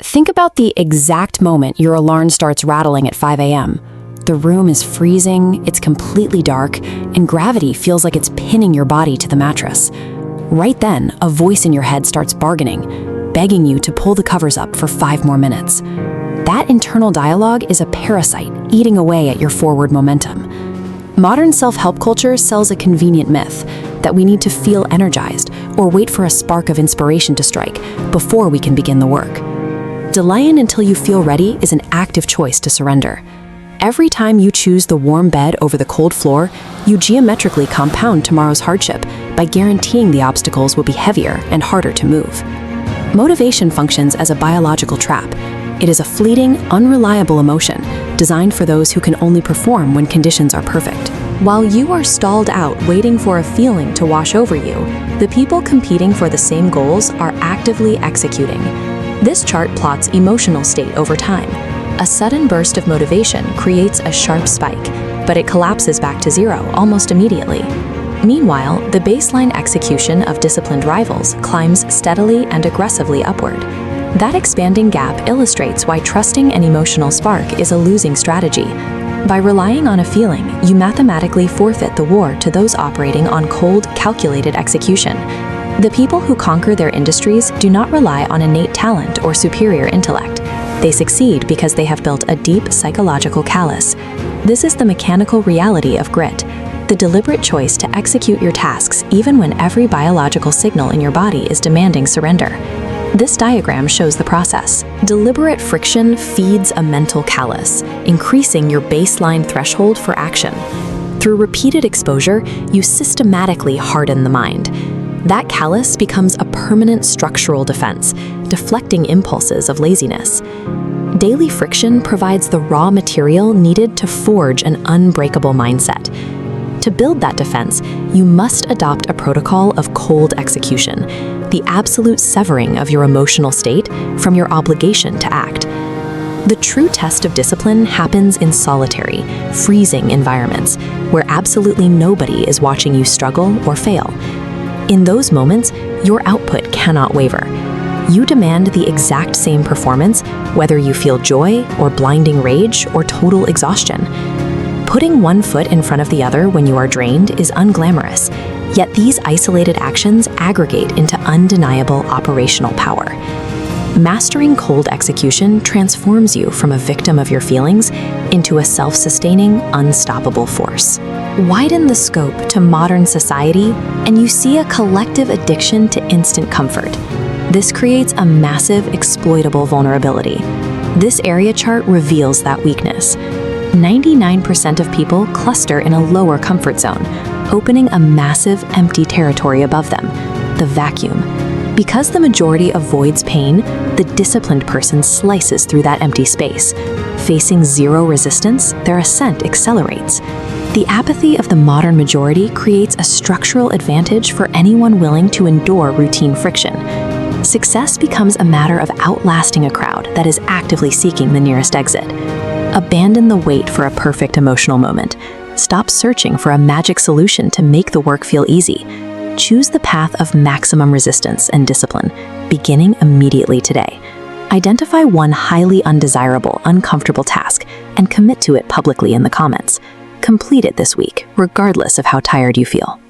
Think about the exact moment your alarm starts rattling at 5 a.m. The room is freezing, it's completely dark, and gravity feels like it's pinning your body to the mattress. Right then, a voice in your head starts bargaining, begging you to pull the covers up for 5 more minutes. That internal dialogue is a parasite eating away at your forward momentum. Modern self-help culture sells a convenient myth that we need to feel energized or wait for a spark of inspiration to strike before we can begin the work. Delaying until you feel ready is an active choice to surrender. Every time you choose the warm bed over the cold floor, you geometrically compound tomorrow's hardship by guaranteeing the obstacles will be heavier and harder to move. Motivation functions as a biological trap. It is a fleeting, unreliable emotion designed for those who can only perform when conditions are perfect. While you are stalled out waiting for a feeling to wash over you, the people competing for the same goals are actively executing. This chart plots emotional state over time. A sudden burst of motivation creates a sharp spike, but it collapses back to zero almost immediately. Meanwhile, the baseline execution of disciplined rivals climbs steadily and aggressively upward. That expanding gap illustrates why trusting an emotional spark is a losing strategy. By relying on a feeling, you mathematically forfeit the war to those operating on cold, calculated execution. The people who conquer their industries do not rely on innate talent or superior intellect. They succeed because they have built a deep psychological callus. This is the mechanical reality of grit, the deliberate choice to execute your tasks even when every biological signal in your body is demanding surrender. This diagram shows the process. Deliberate friction feeds a mental callus, increasing your baseline threshold for action. Through repeated exposure, you systematically harden the mind. That callus becomes a permanent structural defense, deflecting impulses of laziness. Daily friction provides the raw material needed to forge an unbreakable mindset. To build that defense, you must adopt a protocol of cold execution, the absolute severing of your emotional state from your obligation to act. The true test of discipline happens in solitary, freezing environments, where absolutely nobody is watching you struggle or fail. In those moments, your output cannot waver. You demand the exact same performance, whether you feel joy or blinding rage or total exhaustion. Putting one foot in front of the other when you are drained is unglamorous, yet these isolated actions aggregate into undeniable operational power. Mastering cold execution transforms you from a victim of your feelings into a self-sustaining, unstoppable force. Widen the scope to modern society, and you see a collective addiction to instant comfort. This creates a massive, exploitable vulnerability. This area chart reveals that weakness. 99% of people cluster in a lower comfort zone, opening a massive empty territory above them, the vacuum. Because the majority avoids pain, the disciplined person slices through that empty space. Facing zero resistance, their ascent accelerates. The apathy of the modern majority creates a structural advantage for anyone willing to endure routine friction. Success becomes a matter of outlasting a crowd that is actively seeking the nearest exit. Abandon the wait for a perfect emotional moment. Stop searching for a magic solution to make the work feel easy. Choose the path of maximum resistance and discipline, beginning immediately today. Identify one highly undesirable, uncomfortable task and commit to it publicly in the comments. Complete it this week, regardless of how tired you feel.